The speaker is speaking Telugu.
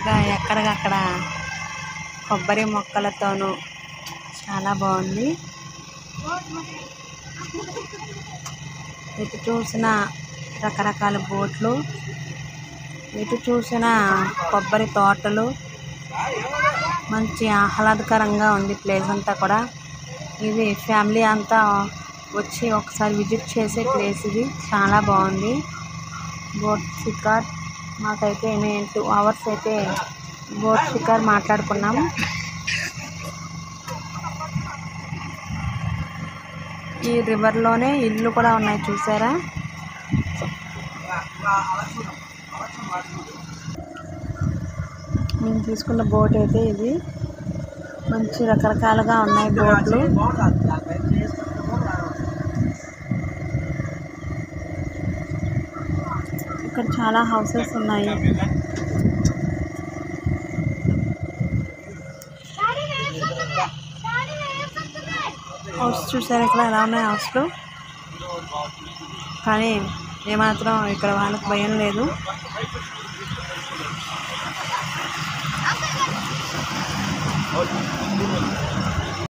చక్కగా ఎక్కడికక్కడ కొబ్బరి మొక్కలతోనూ చాలా బాగుంది. ఎటు చూసిన రకరకాల బోట్లు, ఎటు చూసిన కొబ్బరి తోటలు, మంచి ఆహ్లాదకరంగా ఉంది ప్లేస్ అంతా కూడా. ఇది ఫ్యామిలీ అంతా వచ్చి ఒకసారి విజిట్ చేసే ప్లేస్ ఇది. చాలా బాగుంది. బోట్ షికార్ మాకైతే 2 hours అయితే బోట్ షికార్ మాట్లాడుకున్నాం. ఈ రివర్లోనే ఇల్లు కూడా ఉన్నాయి చూసారా. మేము తీసుకున్న బోట్ అయితే ఇది. మంచి రకరకాలుగా ఉన్నాయి బోట్లు. ఇక్కడ చాలా హౌసెస్ ఉన్నాయి. హౌస్ చూసారు ఇక్కడ ఎలా ఉన్నాయి హౌస్లు. కానీ ఏమాత్రం ఇక్కడ వాళ్ళకి భయం లేదు.